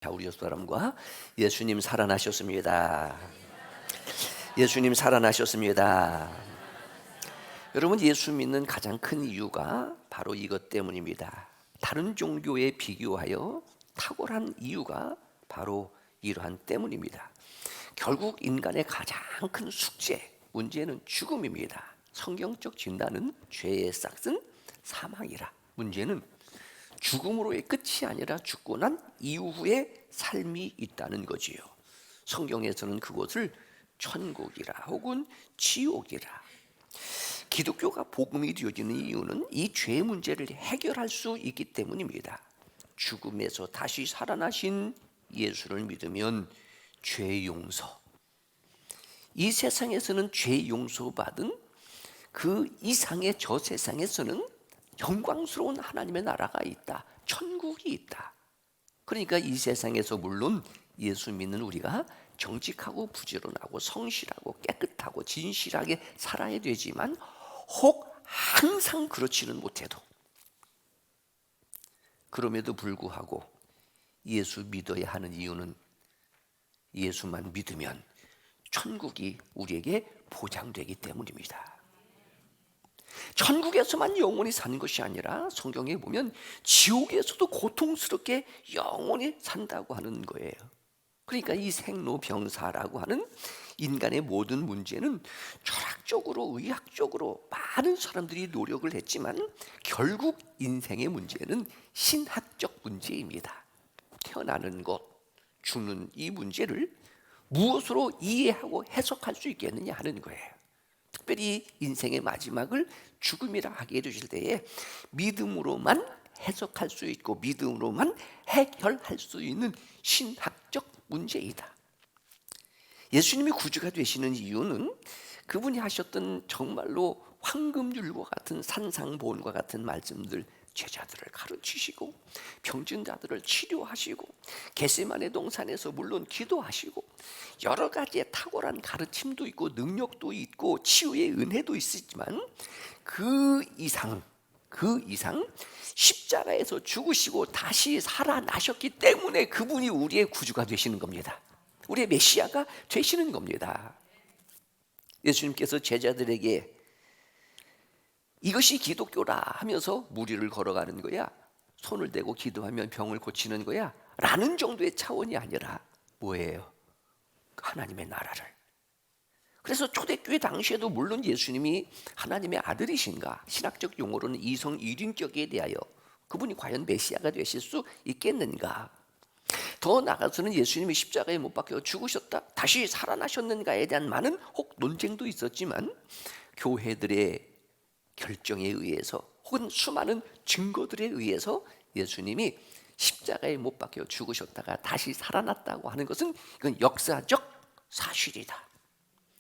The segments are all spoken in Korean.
자, 우리 옆 사람과 예수님 살아나셨습니다. 예수님 살아나셨습니다. 여러분, 예수 믿는 가장 큰 이유가 바로 이것 때문입니다. 다른 종교에 비교하여 탁월한 이유가 바로 이러한 때문입니다. 결국 인간의 가장 큰 숙제, 문제는 죽음입니다. 성경적 진단은 죄의 싹은 사망이라. 문제는 죽음으로의 끝이 아니라 죽고 난 이후의 삶이 있다는 거지요. 성경에서는 그것을 천국이라 혹은 지옥이라. 기독교가 복음이 되어지는 이유는 이 죄 문제를 해결할 수 있기 때문입니다. 죽음에서 다시 살아나신 예수를 믿으면 죄 용서, 이 세상에서는 죄 용서받은 그 이상의 저 세상에서는 영광스러운 하나님의 나라가 있다. 천국이 있다. 그러니까 이 세상에서 물론 예수 믿는 우리가 정직하고 부지런하고 성실하고 깨끗하고 진실하게 살아야 되지만 혹 항상 그렇지는 못해도 그럼에도 불구하고 예수 믿어야 하는 이유는 예수만 믿으면 천국이 우리에게 보장되기 때문입니다. 천국에서만 영원히 사는 것이 아니라 성경에 보면 지옥에서도 고통스럽게 영원히 산다고 하는 거예요. 그러니까 이 생로병사라고 하는 인간의 모든 문제는 철학적으로 의학적으로 많은 사람들이 노력을 했지만 결국 인생의 문제는 신학적 문제입니다. 태어나는 것, 죽는 이 문제를 무엇으로 이해하고 해석할 수 있겠느냐 하는 거예요. 특별히 인생의 마지막을 죽음이라 하게 되실 때에 믿음으로만 해석할 수 있고 믿음으로만 해결할 수 있는 신학적 문제이다. 예수님이 구주가 되시는 이유는 그분이 하셨던 정말로 황금률과 같은 산상보온과 같은 말씀들, 제자들을 가르치시고 병든 자들을 치료하시고 겟세마네 동산에서 물론 기도하시고 여러 가지의 탁월한 가르침도 있고 능력도 있고 치유의 은혜도 있지만 그 이상 십자가에서 죽으시고 다시 살아나셨기 때문에 그분이 우리의 구주가 되시는 겁니다. 우리의 메시아가 되시는 겁니다. 예수님께서 제자들에게 이것이 기독교라 하면서 무리를 걸어가는 거야, 손을 대고 기도하면 병을 고치는 거야 라는 정도의 차원이 아니라 뭐예요? 하나님의 나라를. 그래서 초대교회 당시에도 물론 예수님이 하나님의 아들이신가, 신학적 용어로는 이성 일인격에 대하여 그분이 과연 메시아가 되실 수 있겠는가, 더 나아가서는 예수님이 십자가에 못 박혀 죽으셨다 다시 살아나셨는가에 대한 많은 혹 논쟁도 있었지만 교회들의 결정에 의해서 혹은 수많은 증거들에 의해서 예수님이 십자가에 못 박혀 죽으셨다가 다시 살아났다고 하는 것은 이건 역사적 사실이다.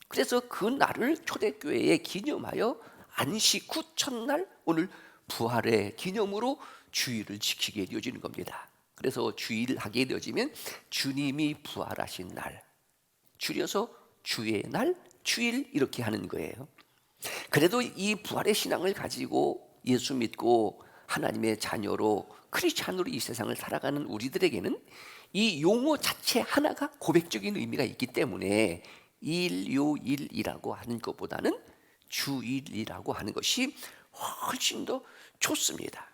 그래서 그 날을 초대교회에 기념하여 안식 후 첫날 오늘 부활의 기념으로 주일을 지키게 되어지는 겁니다. 그래서 주일을 하게 되어지면 주님이 부활하신 날, 줄여서 주의 날, 주일 이렇게 하는 거예요. 그래도 이 부활의 신앙을 가지고 예수 믿고 하나님의 자녀로 크리스찬으로 이 세상을 살아가는 우리들에게는 이 용어 자체 하나가 고백적인 의미가 있기 때문에 일요일이라고 하는 것보다는 주일이라고 하는 것이 훨씬 더 좋습니다.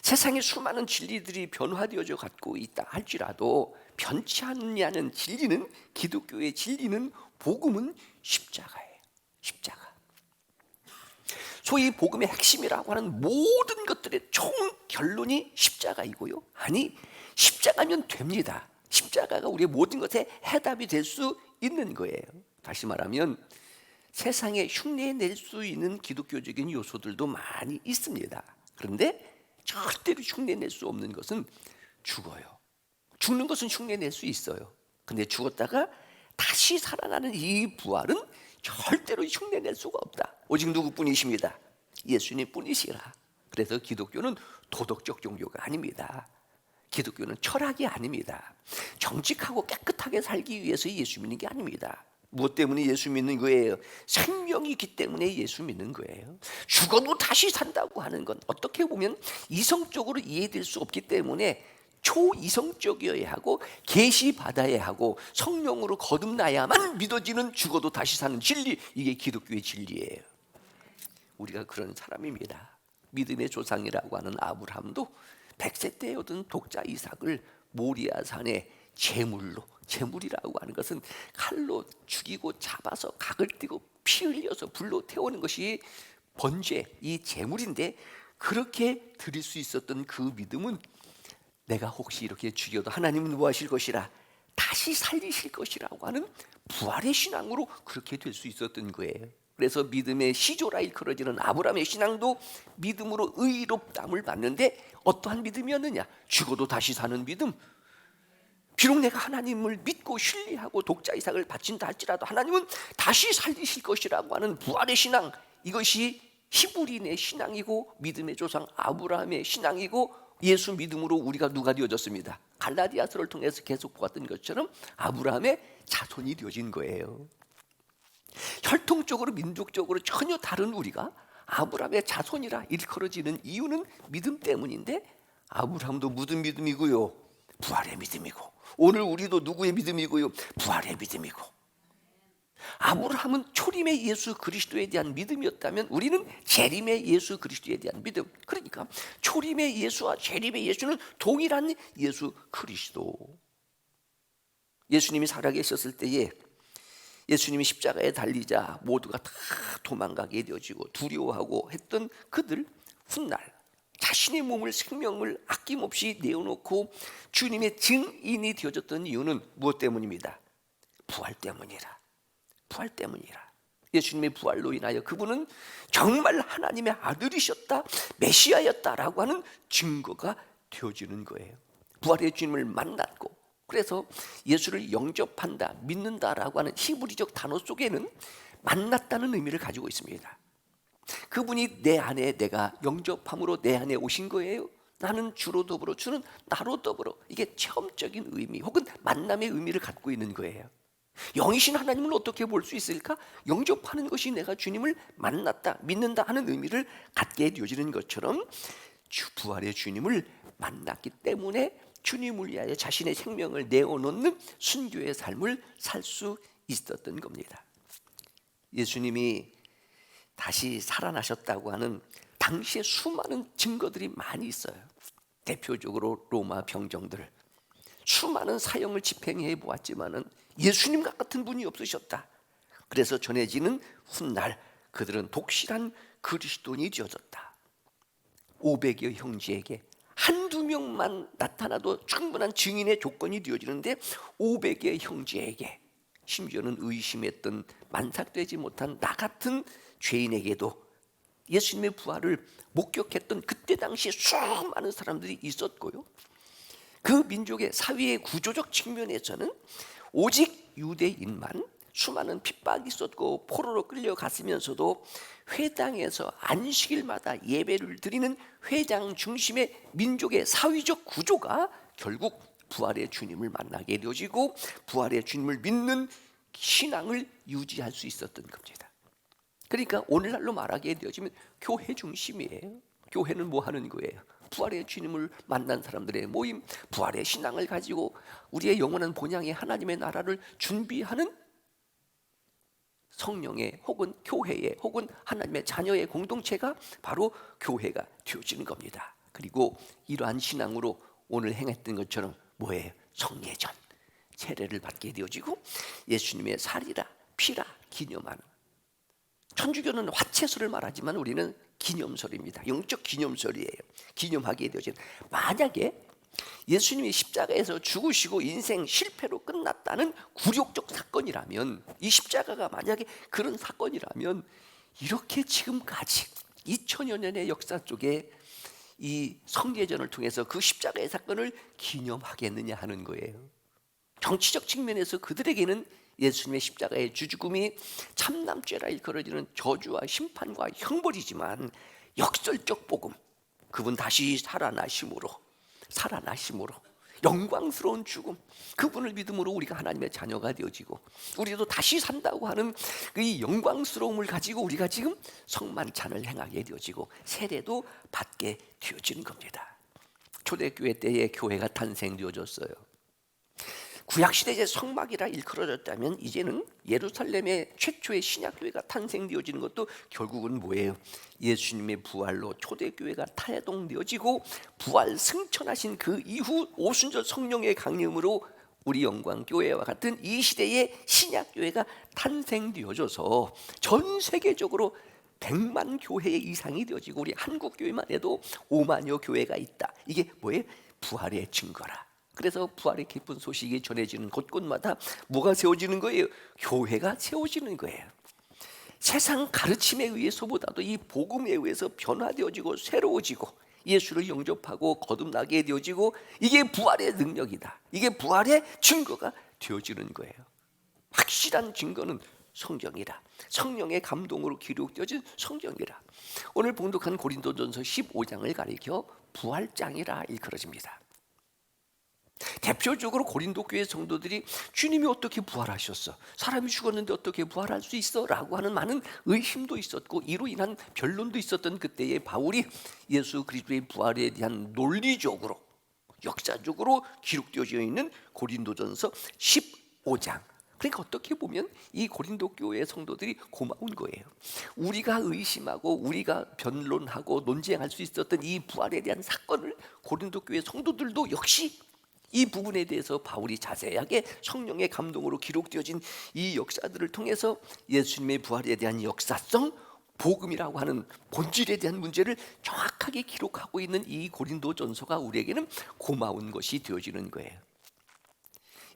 세상에 수많은 진리들이 변화되어져 갖고 있다 할지라도 변치 않냐는 진리는, 기독교의 진리는, 복음은 십자가예요. 십자가. 소위 복음의 핵심이라고 하는 모든 것들의 총 결론이 십자가이고요. 아니, 십자가면 됩니다. 십자가가 우리의 모든 것에 해답이 될 수 있는 거예요. 다시 말하면 세상에 흉내낼 수 있는 기독교적인 요소들도 많이 있습니다. 그런데 절대로 흉내낼 수 없는 것은 죽어요. 죽는 것은 흉내낼 수 있어요. 근데 죽었다가 다시 살아나는 이 부활은 절대로 흉내낼 수가 없다. 오직 누구뿐이십니다. 예수님 뿐이시라. 그래서 기독교는 도덕적 종교가 아닙니다. 기독교는 철학이 아닙니다. 정직하고 깨끗하게 살기 위해서 예수 믿는 게 아닙니다. 무엇 때문에 예수 믿는 거예요? 생명이 있기 때문에 예수 믿는 거예요. 죽어도 다시 산다고 하는 건 어떻게 보면 이성적으로 이해될 수 없기 때문에 초이성적이어야 하고 계시받아야 하고 성령으로 거듭나야만 믿어지는 죽어도 다시 사는 진리, 이게 기독교의 진리예요. 우리가 그런 사람입니다. 믿음의 조상이라고 하는 아브라함도 100세 때에 얻은 독자 이삭을 모리아 산에 제물이라고 하는 것은 칼로 죽이고 잡아서 각을 띄고 피 흘려서 불로 태우는 것이 번제, 이 제물인데, 그렇게 드릴 수 있었던 그 믿음은 내가 혹시 이렇게 죽여도 하나님은 뭐 하실 것이라, 다시 살리실 것이라고 하는 부활의 신앙으로 그렇게 될 수 있었던 거예요. 그래서 믿음의 시조라 일컬어지는 아브라함의 신앙도 믿음으로 의롭다함을 받는데, 어떠한 믿음이었느냐? 죽어도 다시 사는 믿음. 비록 내가 하나님을 믿고 신뢰하고 독자 이삭을 바친다 할지라도 하나님은 다시 살리실 것이라고 하는 부활의 신앙, 이것이 히브리인의 신앙이고 믿음의 조상 아브라함의 신앙이고, 예수 믿음으로 우리가 누가 되어졌습니다. 갈라디아서를 통해서 계속 보았던 것처럼 아브라함의 자손이 되어진 거예요. 혈통적으로 민족적으로 전혀 다른 우리가 아브라함의 자손이라 일컬어지는 이유는 믿음 때문인데, 아브라함도 무슨 믿음이고요? 부활의 믿음이고, 오늘 우리도 누구의 믿음이고요? 부활의 믿음이고. 아브라함은 초림의 예수 그리스도에 대한 믿음이었다면 우리는 재림의 예수 그리스도에 대한 믿음. 그러니까 초림의 예수와 재림의 예수는 동일한 예수 그리스도. 예수님이 살아계셨을 때에 예수님이 십자가에 달리자 모두가 다 도망가게 되어지고 두려워하고 했던 그들, 훗날 자신의 몸을, 생명을 아낌없이 내어놓고 주님의 증인이 되어졌던 이유는 무엇 때문입니다? 부활 때문이라. 부활 때문이라. 예수님의 부활로 인하여 그분은 정말 하나님의 아들이셨다, 메시아였다라고 하는 증거가 되어지는 거예요. 부활의 주님을 만났고, 그래서 예수를 영접한다, 믿는다라고 하는 히브리적 단어 속에는 만났다는 의미를 가지고 있습니다. 그분이 내 안에, 내가 영접함으로 내 안에 오신 거예요. 나는 주로 더불어, 주는 나로 더불어. 이게 체험적인 의미 혹은 만남의 의미를 갖고 있는 거예요. 영이신 하나님을 어떻게 볼 수 있을까? 영접하는 것이 내가 주님을 만났다, 믿는다 하는 의미를 갖게 되어지는 것처럼, 부활의 주님을 만났기 때문에 주님을 위하여 자신의 생명을 내어놓는 순교의 삶을 살 수 있었던 겁니다. 예수님이 다시 살아나셨다고 하는 당시에 수많은 증거들이 많이 있어요. 대표적으로 로마 병정들, 수많은 사형을 집행해 보았지만은 예수님과 같은 분이 없으셨다. 그래서 전해지는 훗날 그들은 독실한 그리스도인이 되어졌다. 500여 형제에게 한두 명만 나타나도 충분한 증인의 조건이 되어지는데, 500의 형제에게, 심지어는 의심했던 만삭되지 못한 나 같은 죄인에게도 예수님의 부활을 목격했던 그때 당시에 수많은 사람들이 있었고요. 그 민족의 사회의 구조적 측면에서는 오직 유대인만 수많은 핍박이 있었고 포로로 끌려갔으면서도 회당에서 안식일마다 예배를 드리는 회당 중심의 민족의 사회적 구조가 결국 부활의 주님을 만나게 되어지고 부활의 주님을 믿는 신앙을 유지할 수 있었던 겁니다. 그러니까 오늘날로 말하게 되어지면 교회 중심이에요. 교회는 뭐 하는 거예요? 부활의 주님을 만난 사람들의 모임, 부활의 신앙을 가지고 우리의 영원한 본향의 하나님의 나라를 준비하는 성령의 혹은 교회의 혹은 하나님의 자녀의 공동체가 바로 교회가 되어지는 겁니다. 그리고 이러한 신앙으로 오늘 행했던 것처럼 뭐예요? 성례전, 세례를 받게 되어지고 예수님의 살이라 피라 기념하는, 천주교는 화채설을 말하지만 우리는 기념설입니다. 영적 기념설이에요. 기념하게 되어진, 만약에 예수님이 십자가에서 죽으시고 인생 실패로 끝났다는 굴욕적 사건이라면, 이 십자가가 만약에 그런 사건이라면 이렇게 지금까지 2000여 년의 역사 속에 이 성례전을 통해서 그 십자가의 사건을 기념하겠느냐 하는 거예요. 정치적 측면에서 그들에게는 예수님의 십자가의 주죽음이 참남죄라 일컬어지는 저주와 심판과 형벌이지만, 역설적 복음, 그분 다시 살아나심으로 영광스러운 죽음, 그분을 믿음으로 우리가 하나님의 자녀가 되어지고 우리도 다시 산다고 하는 이 영광스러움을 가지고 우리가 지금 성만찬을 행하게 되어지고 세례도 받게 되어지는 겁니다. 초대교회 때에 교회가 탄생되어졌어요. 구약시대의 성막이라 일컬어졌다면 이제는 예루살렘의 최초의 신약교회가 탄생되어지는 것도 결국은 뭐예요? 예수님의 부활로 초대교회가 타동되어지고 부활 승천하신 그 이후 오순절 성령의 강림으로 우리 영광교회와 같은 이 시대의 신약교회가 탄생되어져서 전 세계적으로 100만 교회 이상이 되어지고 우리 한국교회만 해도 5만여 교회가 있다. 이게 뭐예요? 부활의 증거라. 그래서 부활의 기쁜 소식이 전해지는 곳곳마다 뭐가 세워지는 거예요? 교회가 세워지는 거예요. 세상 가르침에 의해서보다도 이 복음에 의해서 변화되어지고 새로워지고 예수를 영접하고 거듭나게 되어지고 이게 부활의 능력이다. 이게 부활의 증거가 되어지는 거예요. 확실한 증거는 성경이라. 성령의 감동으로 기록되어진 성경이라. 오늘 봉독한 고린도전서 15장을 가리켜 부활장이라 일컬어집니다. 대표적으로 고린도 교회 성도들이 주님이 어떻게 부활하셨어? 사람이 죽었는데 어떻게 부활할 수 있어? 라고 하는 많은 의심도 있었고 이로 인한 변론도 있었던 그때의 바울이 예수 그리스도의 부활에 대한 논리적으로 역사적으로 기록되어져 있는 고린도전서 15장. 그러니까 어떻게 보면 이 고린도 교회 성도들이 고마운 거예요. 우리가 의심하고 우리가 변론하고 논쟁할 수 있었던 이 부활에 대한 사건을 고린도 교회 성도들도 역시 이 부분에 대해서 바울이 자세하게 성령의 감동으로 기록되어진 이 역사들을 통해서 예수님의 부활에 대한 역사성, 복음이라고 하는 본질에 대한 문제를 정확하게 기록하고 있는 이 고린도전서가 우리에게는 고마운 것이 되어지는 거예요.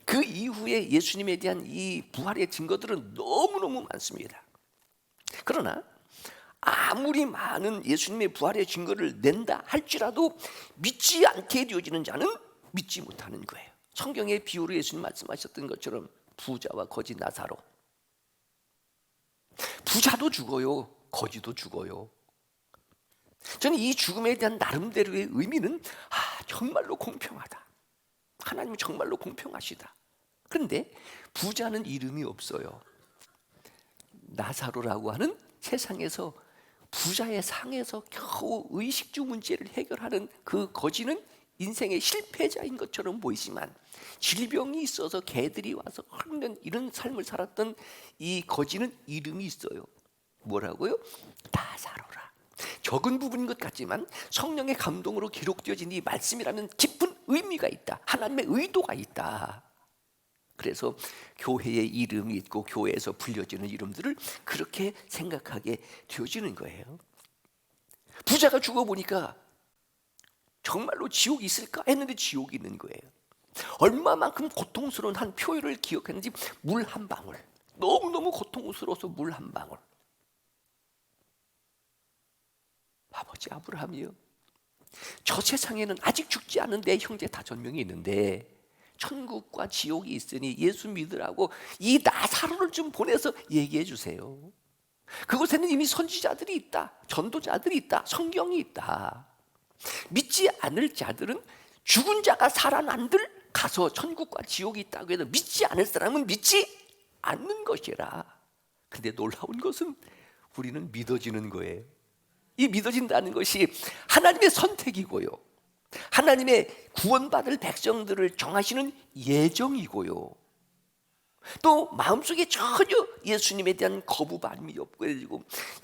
그 이후에 예수님에 대한 이 부활의 증거들은 너무너무 많습니다. 그러나 아무리 많은 예수님의 부활의 증거를 낸다 할지라도 믿지 않게 되어지는 자는 믿지 못하는 거예요. 성경의 비유로 예수님 말씀하셨던 것처럼 부자와 거지 나사로. 부자도 죽어요. 거지도 죽어요. 저는 이 죽음에 대한 나름대로의 의미는 정말로 공평하다. 하나님은 정말로 공평하시다. 그런데 부자는 이름이 없어요. 나사로라고 하는 세상에서 부자의 상에서 겨우 의식주 문제를 해결하는 그 거지는 인생의 실패자인 것처럼 보이지만 질병이 있어서 개들이 와서 헐는 이런 삶을 살았던 이 거지는 이름이 있어요. 뭐라고요? 나사로라. 적은 부분인 것 같지만 성령의 감동으로 기록되어진 이 말씀이라는 깊은 의미가 있다. 하나님의 의도가 있다. 그래서 교회의 이름이 있고 교회에서 불려지는 이름들을 그렇게 생각하게 되어지는 거예요. 부자가 죽어보니까 정말로 지옥이 있을까 했는데 지옥이 있는 거예요. 얼마만큼 고통스러운 한 표현을 기억했는지 물 한 방울. 너무너무 고통스러워서 물 한 방울. 아버지 아브라함이요. 저 세상에는 아직 죽지 않은 내 형제 5명이 있는데 천국과 지옥이 있으니 예수 믿으라고 이 나사로를 좀 보내서 얘기해 주세요. 그곳에는 이미 선지자들이 있다. 전도자들이 있다. 성경이 있다. 믿지 않을 자들은 죽은 자가 살아난들 가서 천국과 지옥이 있다고 해도 믿지 않을 사람은 믿지 않는 것이라. 근데 놀라운 것은 우리는 믿어지는 거예요. 이 믿어진다는 것이 하나님의 선택이고요, 하나님의 구원받을 백성들을 정하시는 예정이고요, 또 마음속에 전혀 예수님에 대한 거부 반응이 없고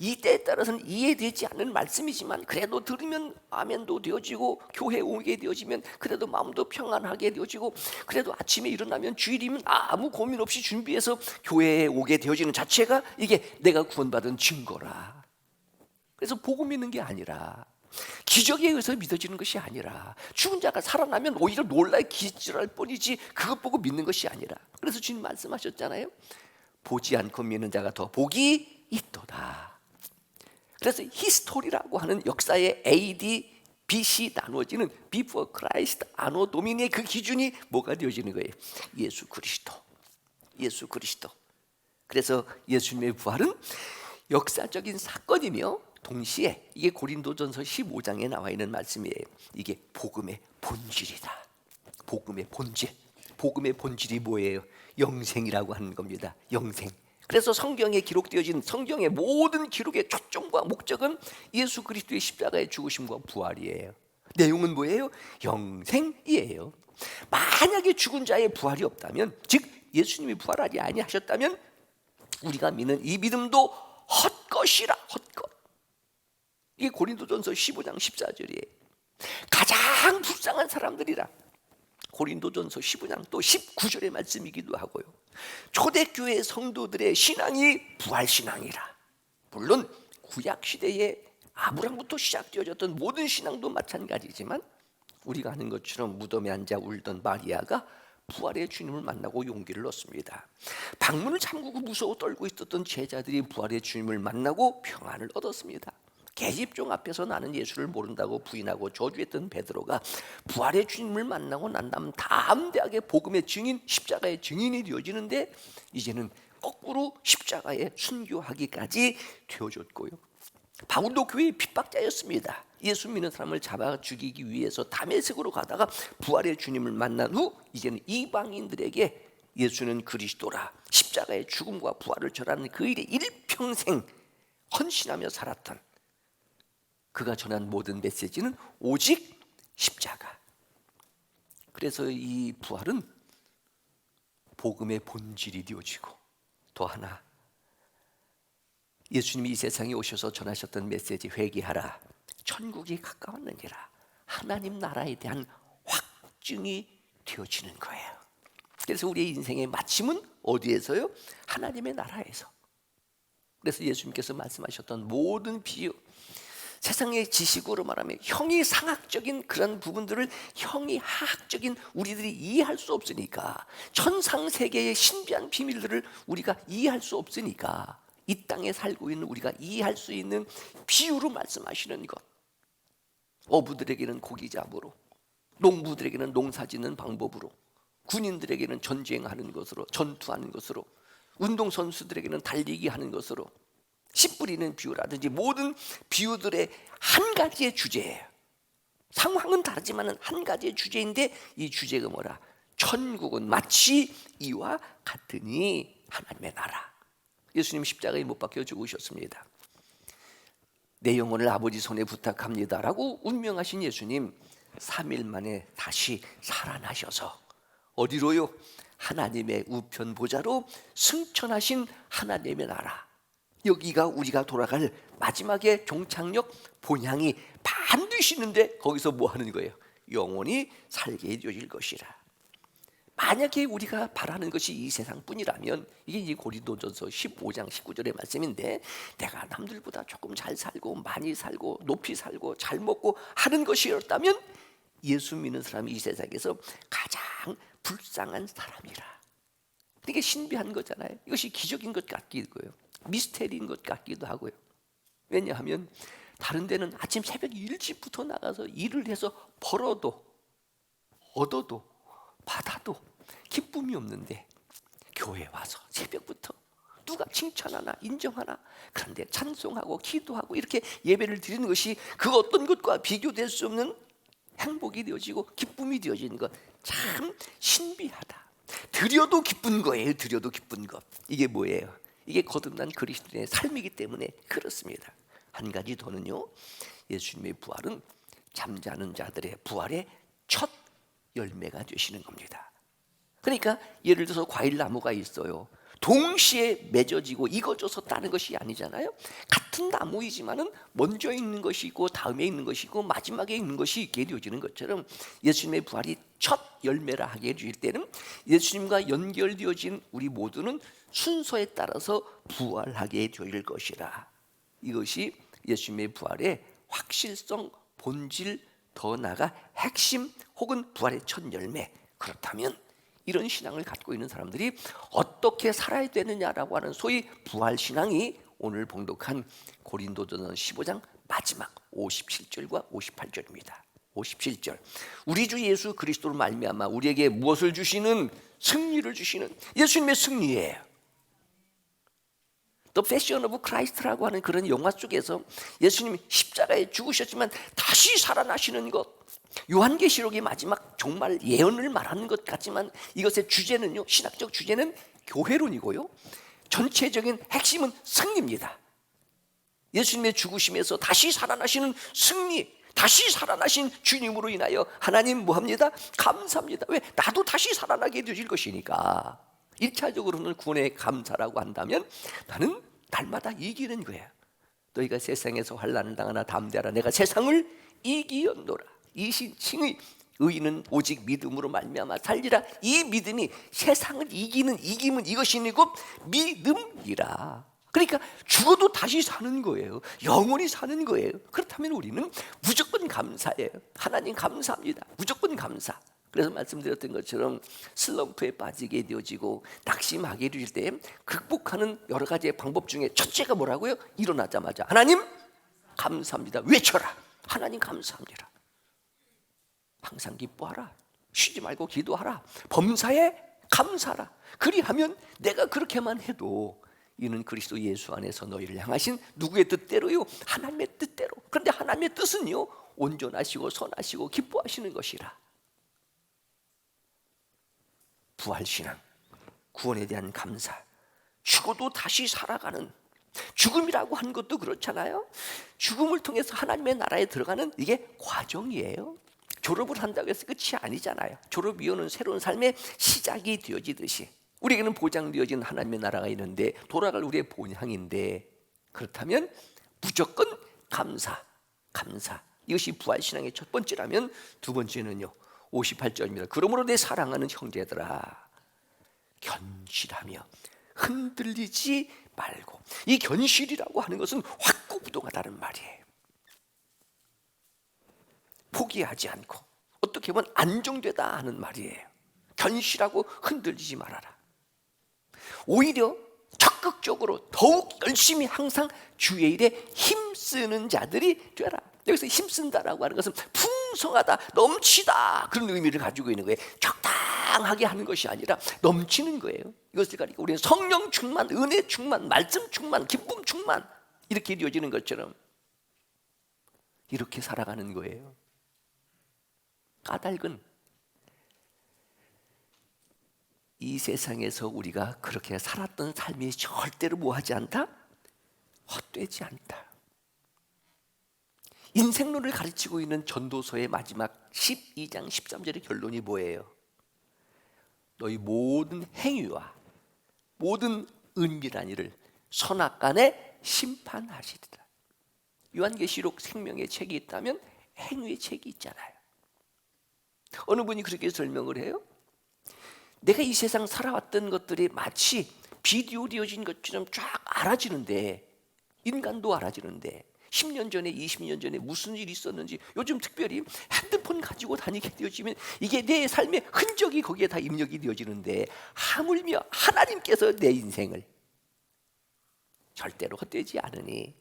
이때에 따라서는 이해되지 않는 말씀이지만 그래도 들으면 아멘도 되어지고 교회에 오게 되어지면 그래도 마음도 평안하게 되어지고 그래도 아침에 일어나면 주일이면 아무 고민 없이 준비해서 교회에 오게 되어지는 자체가 이게 내가 구원받은 증거라. 그래서 복음 믿는 게 아니라 기적에 의해서 믿어지는 것이 아니라 죽은 자가 살아나면 오히려 놀라 기절할 뿐이지 그것 보고 믿는 것이 아니라. 그래서 주님 말씀하셨잖아요. 보지 않고 믿는 자가 더 복이 있도다. 그래서 히스토리라고 하는 역사의 AD, BC 나누어지는 Before Christ, 아노 도미니의 그 기준이 뭐가 되어지는 거예요? 예수 그리스도. 예수 그리스도. 그래서 예수님의 부활은 역사적인 사건이며 동시에 이게 고린도전서 15장에 나와 있는 말씀이에요. 이게 복음의 본질이다. 복음의 본질. 복음의 본질이 뭐예요? 영생이라고 하는 겁니다. 영생. 그래서 성경에 기록되어진 성경의 모든 기록의 초점과 목적은 예수 그리스도의 십자가의 죽으심과 부활이에요. 내용은 뭐예요? 영생이에요. 만약에 죽은 자의 부활이 없다면, 즉 예수님이 부활하지 아니하셨다면 우리가 믿는 이 믿음도 헛것이라. 헛것. 이게 고린도전서 15장 14절이에요. 가장 불쌍한 사람들이라. 고린도전서 15장 또 19절의 말씀이기도 하고요. 초대교회 성도들의 신앙이 부활신앙이라. 물론 구약시대에 아브라함부터 시작되어졌던 모든 신앙도 마찬가지지만 우리가 아는 것처럼 무덤에 앉아 울던 마리아가 부활의 주님을 만나고 용기를 얻습니다. 방문을 잠그고 무서워 떨고 있었던 제자들이 부활의 주님을 만나고 평안을 얻었습니다. 계집종 앞에서 나는 예수를 모른다고 부인하고 저주했던 베드로가 부활의 주님을 만나고 난 다음 담대하게 복음의 증인, 십자가의 증인이 되어지는데 이제는 거꾸로 십자가에 순교하기까지 되어졌고요. 바울도 교회의 핍박자였습니다. 예수 믿는 사람을 잡아 죽이기 위해서 다메섹으로 가다가 부활의 주님을 만난 후 이제는 이방인들에게 예수는 그리스도라, 십자가의 죽음과 부활을 전하는 그 일에 일평생 헌신하며 살았던 그가 전한 모든 메시지는 오직 십자가. 그래서 이 부활은 복음의 본질이 되어지고, 또 하나 예수님이 이 세상에 오셔서 전하셨던 메시지, 회개하라, 천국이 가까웠느니라, 하나님 나라에 대한 확증이 되어지는 거예요. 그래서 우리의 인생의 마침은 어디에서요? 하나님의 나라에서. 그래서 예수님께서 말씀하셨던 모든 비유, 세상의 지식으로 말하면 형이상학적인 그런 부분들을 형이 하학적인 우리들이 이해할 수 없으니까, 천상세계의 신비한 비밀들을 우리가 이해할 수 없으니까 이 땅에 살고 있는 우리가 이해할 수 있는 비유로 말씀하시는 것, 어부들에게는 고기 잡으로, 농부들에게는 농사 짓는 방법으로, 군인들에게는 전쟁하는 것으로, 전투하는 것으로, 운동선수들에게는 달리기 하는 것으로, 씨 뿌리는 비유라든지 모든 비유들의 한 가지의 주제예요. 상황은 다르지만 한 가지의 주제인데 이 주제가 뭐라? 천국은 마치 이와 같으니 하나님의 나라. 예수님 십자가에 못 박혀 죽으셨습니다. 내 영혼을 아버지 손에 부탁합니다라고 운명하신 예수님 3일 만에 다시 살아나셔서 어디로요? 하나님의 우편 보좌로 승천하신 하나님의 나라. 여기가 우리가 돌아갈 마지막의 종착역 본향이 반드시 있는데 거기서 뭐 하는 거예요? 영원히 살게 해줄 것이라. 만약에 우리가 바라는 것이 이 세상뿐이라면, 이게 이 고린도전서 15장 19절의 말씀인데, 내가 남들보다 조금 잘 살고 많이 살고 높이 살고 잘 먹고 하는 것이었다면 예수 믿는 사람이 이 세상에서 가장 불쌍한 사람이라. 이게 신비한 거잖아요. 이것이 기적인 것 같기도 해요. 미스테리인 것 같기도 하고요. 왜냐하면 다른 데는 아침 새벽 일찍부터 나가서 일을 해서 벌어도 얻어도 받아도 기쁨이 없는데, 교회 와서 새벽부터 누가 칭찬하나 인정하나, 그런데 찬송하고 기도하고 이렇게 예배를 드리는 것이 그 어떤 것과 비교될 수 없는 행복이 되어지고 기쁨이 되어지는 것, 참 신비하다. 드려도 기쁜 거예요. 드려도 기쁜 것. 이게 뭐예요? 이게 거듭난 그리스도인의 삶이기 때문에 그렇습니다. 한 가지 더는요, 예수님의 부활은 잠자는 자들의 부활의 첫 열매가 되시는 겁니다. 그러니까 예를 들어서 과일 나무가 있어요. 동시에 맺어지고 익어져서 따는 것이 아니잖아요. 같은 나무이지만은 먼저 있는 것이 있고 다음에 있는 것이 있고 마지막에 있는 것이 있게 되어지는 것처럼, 예수님의 부활이 첫 열매라 하게 해주실 때는 예수님과 연결되어진 우리 모두는 순서에 따라서 부활하게 되어질 것이라. 이것이 예수님의 부활의 확실성, 본질, 더 나아가 핵심 혹은 부활의 첫 열매. 그렇다면 이런 신앙을 갖고 있는 사람들이 어떻게 살아야 되느냐라고 하는 소위 부활신앙이 오늘 봉독한 고린도전서 15장 마지막 57절과 58절입니다. 57절, 우리 주 예수 그리스도로 말미암아 우리에게 무엇을 주시는? 승리를 주시는 예수님의 승리예요. The Passion of Christ라고 하는 그런 영화 속에서 예수님이 십자가에 죽으셨지만 다시 살아나시는 것, 요한계시록의 마지막 정말 예언을 말하는 것 같지만 이것의 주제는요, 신학적 주제는 교회론이고요, 전체적인 핵심은 승리입니다. 예수님의 죽으심에서 다시 살아나시는 승리, 다시 살아나신 주님으로 인하여 하나님 뭐합니다? 감사합니다. 왜? 나도 다시 살아나게 해주실 것이니까. 1차적으로는 구원의 감사라고 한다면 나는 날마다 이기는 거예요. 너희가 세상에서 환난을 당하나 담대하라. 내가 세상을 이기었노라. 이신칭의 의인은 오직 믿음으로 말미암아 살리라. 이 믿음이 세상을 이기는 이김은 이것이니고 믿음이라. 그러니까 죽어도 다시 사는 거예요. 영원히 사는 거예요. 그렇다면 우리는 무조건 감사해요. 하나님 감사합니다. 무조건 감사. 그래서 말씀드렸던 것처럼 슬럼프에 빠지게 되어지고 낙심하게 되실 때 극복하는 여러 가지의 방법 중에 첫째가 뭐라고요? 일어나자마자 하나님 감사합니다. 외쳐라. 하나님 감사합니다. 항상 기뻐하라. 쉬지 말고 기도하라. 범사에 감사하라. 그리하면 내가 그렇게만 해도 이는 그리스도 예수 안에서 너희를 향하신 누구의 뜻대로요? 하나님의 뜻대로. 그런데 하나님의 뜻은요, 온전하시고 선하시고 기뻐하시는 것이라. 부활신앙, 구원에 대한 감사, 죽어도 다시 살아가는 죽음이라고 하는 것도 그렇잖아요. 죽음을 통해서 하나님의 나라에 들어가는 이게 과정이에요. 졸업을 한다고 해서 끝이 아니잖아요. 졸업 이후는 새로운 삶의 시작이 되어지듯이 우리에게는 보장되어진 하나님의 나라가 있는데 돌아갈 우리의 본향인데, 그렇다면 무조건 감사. 이것이 부활신앙의 첫 번째라면 두 번째는요, 58절입니다. 그러므로 내 사랑하는 형제들아, 견실하며 흔들리지 말고. 이 견실이라고 하는 것은 확고부동하다는 말이에요. 포기하지 않고 어떻게 보면 안정되다 하는 말이에요. 견실하고 흔들리지 말아라. 오히려 적극적으로 더욱 열심히 항상 주의 일에 힘쓰는 자들이 되라. 여기서 힘쓴다라고 하는 것은 풍성하다, 넘치다, 그런 의미를 가지고 있는 거예요. 적당하게 하는 것이 아니라 넘치는 거예요. 이것을 가지고 우리는 성령 충만, 은혜 충만, 말씀 충만, 기쁨 충만, 이렇게 이루어지는 것처럼 이렇게 살아가는 거예요. 까닭은 이 세상에서 우리가 그렇게 살았던 삶이 절대로 뭐하지 않다? 헛되지 않다. 인생론을 가르치고 있는 전도서의 마지막 12장 13절의 결론이 뭐예요? 너희 모든 행위와 모든 은밀한 일을 선악간에 심판하시리라. 요한계시록 생명의 책이 있다면 행위의 책이 있잖아요. 어느 분이 그렇게 설명을 해요? 내가 이 세상 살아왔던 것들이 마치 비디오 되어진 것처럼 쫙 알아지는데, 인간도 알아지는데 10년 전에 20년 전에 무슨 일이 있었는지 요즘 특별히 핸드폰 가지고 다니게 되어지면 이게 내 삶의 흔적이 거기에 다 입력이 되어지는데, 하물며 하나님께서 내 인생을 절대로 헛되지 않으니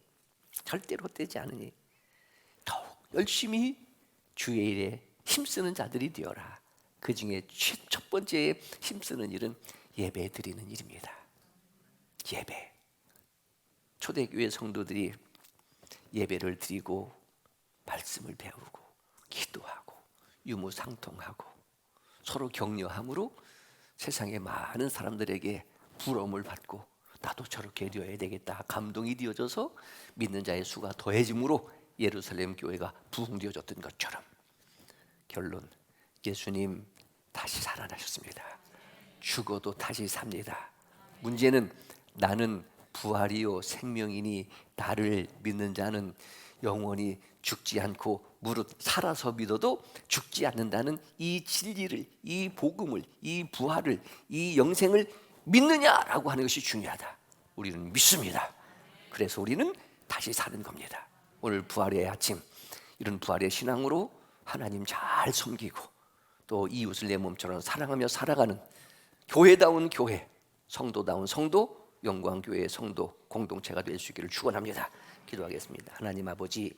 더욱 열심히 주의 일에 힘쓰는 자들이 되어라. 그 중에 첫 번째 힘쓰는 일은 예배 드리는 일입니다. 예배. 초대교회 성도들이 예배를 드리고 말씀을 배우고 기도하고 유무상통하고 서로 격려함으로 세상의 많은 사람들에게 부러움을 받고 나도 저렇게 되어야 되겠다 감동이 되어져서 믿는 자의 수가 더해짐으로 예루살렘 교회가 부흥되어졌던 것처럼, 결론, 예수님 다시 살아나셨습니다. 죽어도 다시 삽니다. 문제는 나는 부활이요 생명이니 나를 믿는 자는 영원히 죽지 않고 무릇 살아서 믿어도 죽지 않는다는 이 진리를, 이 복음을, 이 부활을, 이 영생을 믿느냐라고 하는 것이 중요하다. 우리는 믿습니다. 그래서 우리는 다시 사는 겁니다. 오늘 부활의 아침, 이런 부활의 신앙으로 하나님 잘 섬기고 또 이웃을 내 몸처럼 사랑하며 살아가는 교회다운 교회, 성도다운 성도, 영광교회의 성도 공동체가 될 수 있기를 축원합니다. 기도하겠습니다. 하나님 아버지,